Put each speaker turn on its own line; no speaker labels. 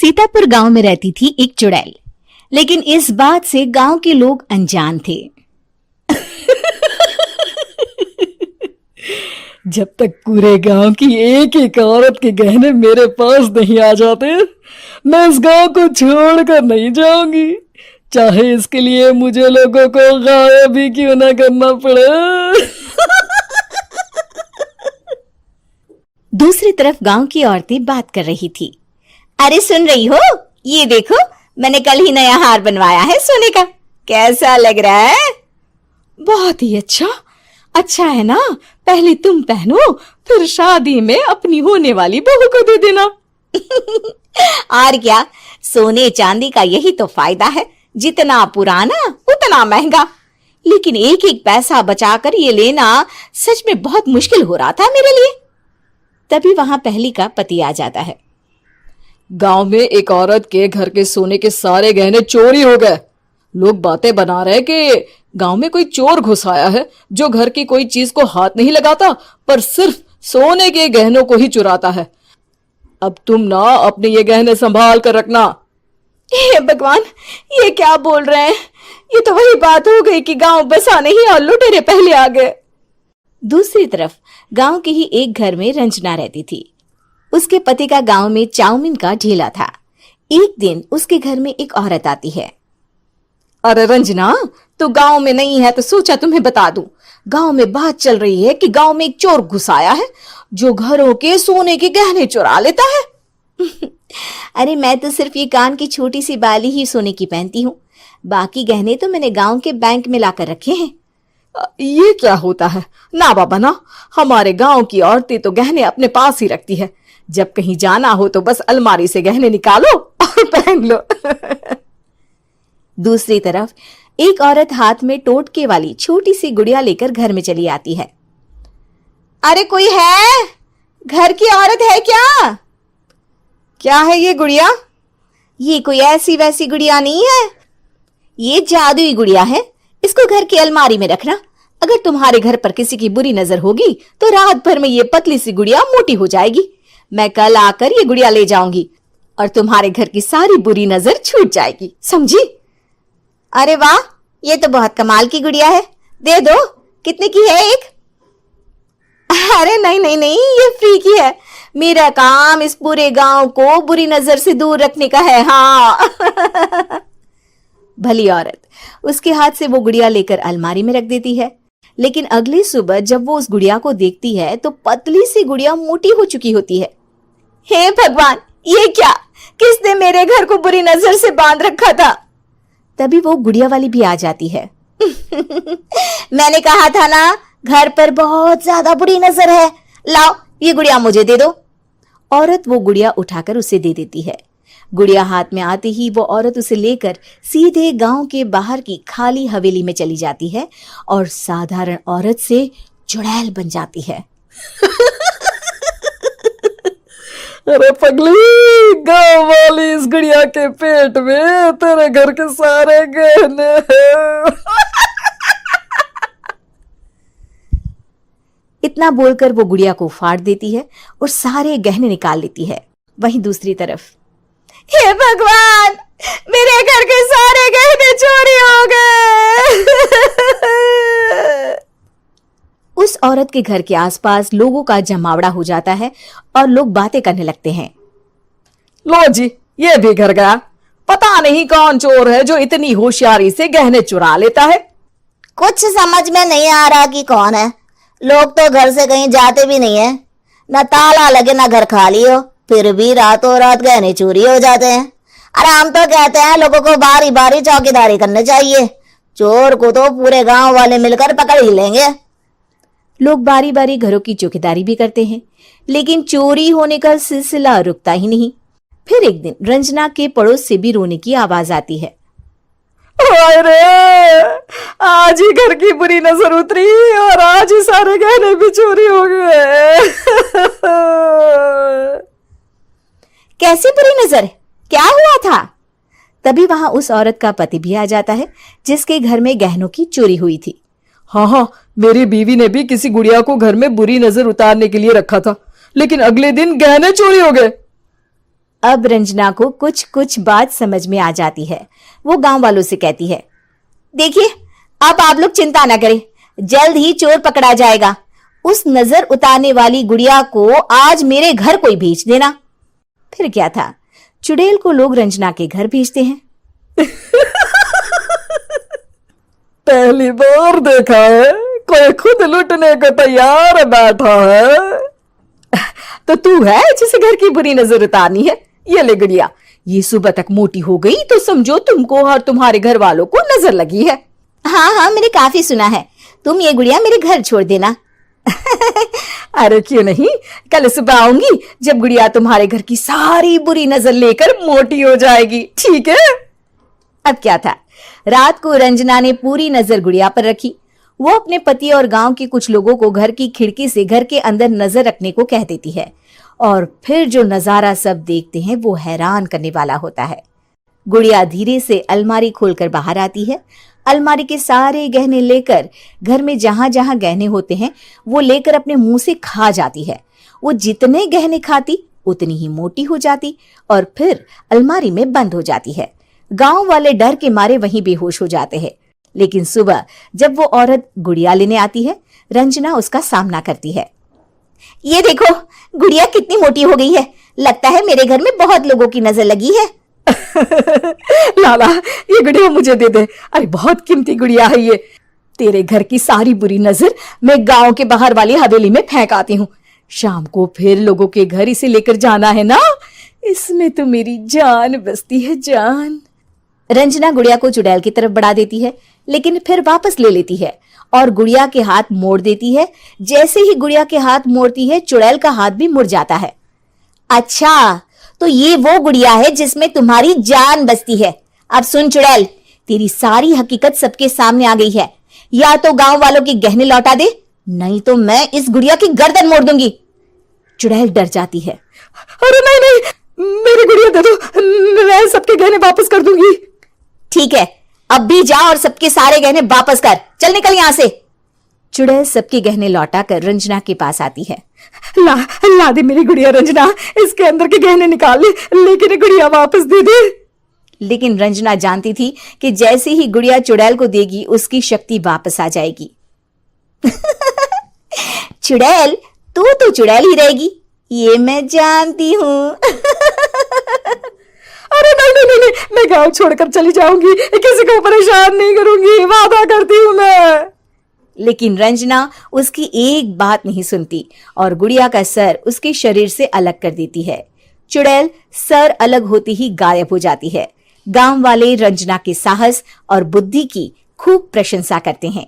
सीतापुर गांव में रहती थी एक चुड़ैल, लेकिन इस बात से गांव के लोग अनजान थे।
जब तक पूरे गांव की एक एक औरत के गहने मेरे पास नहीं आ जाते, मैं इस गांव को छोड़कर नहीं जाऊंगी, चाहे इसके लिए मुझे लोगों को गायब भी क्यों ना करना पड़े।
दूसरी तरफ गांव की औरतें बात कर रही थी। अरे सुन रही हो, ये देखो मैंने कल ही नया हार बनवाया है सोने का, कैसा लग रहा है?
बहुत ही अच्छा है ना, पहले तुम पहनो, फिर शादी में अपनी होने वाली बहू को दे देना।
और क्या, सोने चांदी का यही तो फायदा है, जितना पुराना उतना महंगा। लेकिन एक एक पैसा बचाकर ये लेना सच में बहुत मुश्किल हो रहा था मेरे लिए। तभी वहां पहली का पति आ जाता है।
गांव में एक औरत के घर के सोने के सारे गहने चोरी हो गए। लोग बातें बना रहे कि गांव में कोई चोर घुस आया है जो घर की कोई चीज को हाथ नहीं लगाता, पर सिर्फ सोने के गहनों को ही चुराता है। अब तुम ना अपने ये गहने संभाल कर रखना।
हे भगवान, ये क्या बोल रहे हैं? ये तो वही बात हो गई कि गांव बसा नहीं और लुटेरे पहले आ गए। दूसरी तरफ गांव के ही एक घर में रंजना रहती थी। उसके पति का गांव में चाउमीन का ठेला था। एक दिन उसके घर में एक औरत आती है।
अरे रंजना, तू गांव में नहीं है तो सोचा तुम्हें बता दूं। गांव में बात चल रही है कि गांव में एक चोर घुस आया है जो घरों के सोने के गहने चुरा लेता है।
अरे मैं तो सिर्फ ये कान की छोटी सी बाली ही सोने की पहनती हूँ, बाकी गहने तो मैंने गांव के बैंक में लाकर रखे हैं।
ये क्या होता है? ना बाबा ना, हमारे गांव की औरतें तो गहने अपने पास ही रखती है। जब कहीं जाना हो तो बस अलमारी से गहने निकालो और पहन लो।
दूसरी तरफ एक औरत हाथ में टोटके वाली छोटी सी गुड़िया लेकर घर में चली आती है। अरे कोई है? घर की औरत है क्या?
क्या है ये गुड़िया?
ये कोई ऐसी वैसी गुड़िया नहीं है, ये जादुई गुड़िया है। इसको घर की अलमारी में रखना। अगर तुम्हारे घर पर किसी की बुरी नजर होगी तो रात भर में ये पतली सी गुड़िया मोटी हो जाएगी। मैं कल आकर ये गुड़िया ले जाऊंगी और तुम्हारे घर की सारी बुरी नजर छूट जाएगी, समझी? अरे वाह, ये तो बहुत कमाल की गुड़िया है, दे दो। कितने की है एक? अरे नहीं नहीं नहीं, ये फ्री की है। मेरा काम इस पूरे गांव को बुरी नजर से दूर रखने का है। हाँ। भली औरत उसके हाथ से वो गुड़िया लेकर अलमारी में रख देती है। लेकिन अगली सुबह जब वो उस गुड़िया को देखती है तो पतली सी गुड़िया मोटी हो चुकी होती है। हे भगवान, ये क्या? किसने मेरे घर को बुरी नजर से बांध रखा था? तभी वो गुड़िया वाली भी आ जाती है। मैंने कहा था ना, घर पर बहुत ज्यादा बुरी नजर है, लाओ ये गुड़िया मुझे दे दो। औरत वो गुड़िया उठाकर उसे दे देती है। गुड़िया हाथ में आते ही वो औरत उसे लेकर सीधे गांव के बाहर की खाली हवेली में चली जाती है और साधारण औरत से चुड़ैल बन जाती है।
अरे पगली, गांव वाली इस गुड़िया के पेट में तेरे घर के सारे गहने हैं।
इतना बोलकर वो गुड़िया को फाड़ देती है और सारे गहने निकाल लेती है। वहीं दूसरी तरफ, हे भगवान, मेरे घर के सारे गहने चोरी हो गए। उस औरत के घर के आसपास लोगों का जमावड़ा हो जाता है और लोग बातें करने लगते हैं।
लो जी, ये भी घर गया। पता नहीं कौन चोर है जो इतनी होशियारी से गहने चुरा लेता है।
कुछ समझ में नहीं आ रहा कि कौन है। लोग तो घर से कहीं जाते भी नहीं है, न ताला लगे न घर खाली हो, फिर भी रातों रात गहने चोरी हो जाते हैं। अरे हम तो कहते हैं लोगों को बारी बारी चौकीदारी करनी चाहिए, चोर को तो पूरे गांव वाले मिलकर पकड़ ही लेंगे।
लोग बारी बारी घरों की चौकीदारी भी करते हैं, लेकिन चोरी होने का सिलसिला रुकता ही नहीं। फिर एक दिन रंजना के पड़ोस से भी रोने की आवाज आती है।
अरे आज ही घर की बुरी नजर उतरी और आज ही सारे गहने भी चोरी हो गए।
कैसी बुरी नजर? क्या हुआ था? तभी वहां उस औरत का पति भी आ जाता है जिसके घर में गहनों की चोरी हुई थी।
हाँ, मेरी बीवी ने भी किसी गुड़िया को घर में बुरी नजर उतारने के लिए रखा था, लेकिन अगले दिन गहने चोरी हो गए।
अब रंजना को कुछ कुछ बात समझ में आ जाती है। वो गांव वालों से कहती है, देखिए अब आप लोग चिंता ना करें, जल्द ही चोर पकड़ा जाएगा। उस नजर उतारने वाली गुड़िया को आज मेरे घर कोई भेज देना। फिर क्या था, चुड़ैल को लोग रंजना के घर भेजते हैं।
पहली बार देखा है कोई खुद लुटने को तैयार बैठा है।
तो तू है जिसे घर की बुरी नजर उतारनी है? ये ले गुड़िया, ये सुबह तक मोटी हो गई तो समझो तुमको और तुम्हारे घर वालों को नजर लगी है। हाँ हाँ, मैंने काफी सुना है। तुम ये गुड़िया मेरे घर छोड़ देना। अरे क्यों नहीं, कल सुबह आऊंगी जब गुड़िया तुम्हारे घर की सारी बुरी नजर लेकर मोटी हो जाएगी, ठीक है? अब क्या था, रात को रंजना ने पूरी नजर गुड़िया पर रखी। वो अपने पति और गांव के कुछ लोगों को घर की खिड़की से घर के अंदर नजर रखने को कह देती है, और फिर जो नजारा सब देखते हैं वो हैरान करने वाला होता है। गुड़िया धीरे से अलमारी खोलकर बाहर आती है। अलमारी के सारे गहने लेकर घर में जहां जहां गहने होते हैं वो लेकर अपने मुंह से खा जाती है। वो जितने गहने खाती उतनी ही मोटी हो जाती और फिर अलमारी में बंद हो जाती है। गांव वाले डर के मारे वहीं बेहोश हो जाते हैं। लेकिन सुबह जब वो औरत गुड़िया लेने आती है, रंजना उसका सामना करती है। ये देखो गुड़िया कितनी मोटी हो गई है, लगता है मेरे घर में बहुत लोगों की नजर लगी है।
लाला ये गुड़िया मुझे दे दे, अरे बहुत कीमती गुड़िया है ये।
तेरे घर की सारी बुरी नजर मैं गांव के बाहर वाली हवेली में फेंक आती हूँ। शाम को फिर लोगों के घर इसे लेकर जाना है ना, इसमें तो मेरी जान बसती है, जान। रंजना गुड़िया को चुड़ैल की तरफ बढ़ा देती है, लेकिन फिर वापस ले लेती है और गुड़िया के हाथ मोड़ देती है। जैसे ही गुड़िया के हाथ मोड़ती है, चुड़ैल का हाथ भी मुड़ जाता है। अच्छा, तो ये वो गुड़िया है जिसमें तुम्हारी जान बसती है। अब सुन चुड़ैल, तेरी सारी हकीकत सबके सामने आ गई है। या तो गांव वालों के गहने लौटा दे, नहीं तो मैं इस गुड़िया की गर्दन मोड़ दूंगी। चुड़ैल डर जाती है।
अरे नहीं नहीं, मेरी गुड़िया दे दो, मैं सबके गहने वापस कर दूंगी।
ठीक है, अब भी जा और सबके सारे गहने वापस कर। चल निकल यहां से। चुड़ैल सबके गहने लौटाकर रंजना के पास आती है।
ला दे मेरी गुड़िया रंजना, इसके अंदर के गहने निकाल ले, लेकिन ये गुड़िया वापस दे दे।
लेकिन रंजना जानती थी कि जैसे ही गुड़िया चुड़ैल को देगी उसकी शक्ति वापस आ जाएगी। चुड़ैल, तू तो चुड़ैल ही रहेगी, ये मैं जानती हूँ।
अरे नहीं नहीं नहीं, मैं गांव छोड़कर चली जाऊंगी, किसी को परेशान नहीं करूंगी, वादा करती हूँ मैं।
लेकिन रंजना उसकी एक बात नहीं सुनती और गुड़िया का सर उसके शरीर से अलग कर देती है। चुड़ैल सर अलग होती ही गायब हो जाती है। गांव वाले रंजना के साहस और बुद्धि की खूब प्रशंसा करते हैं।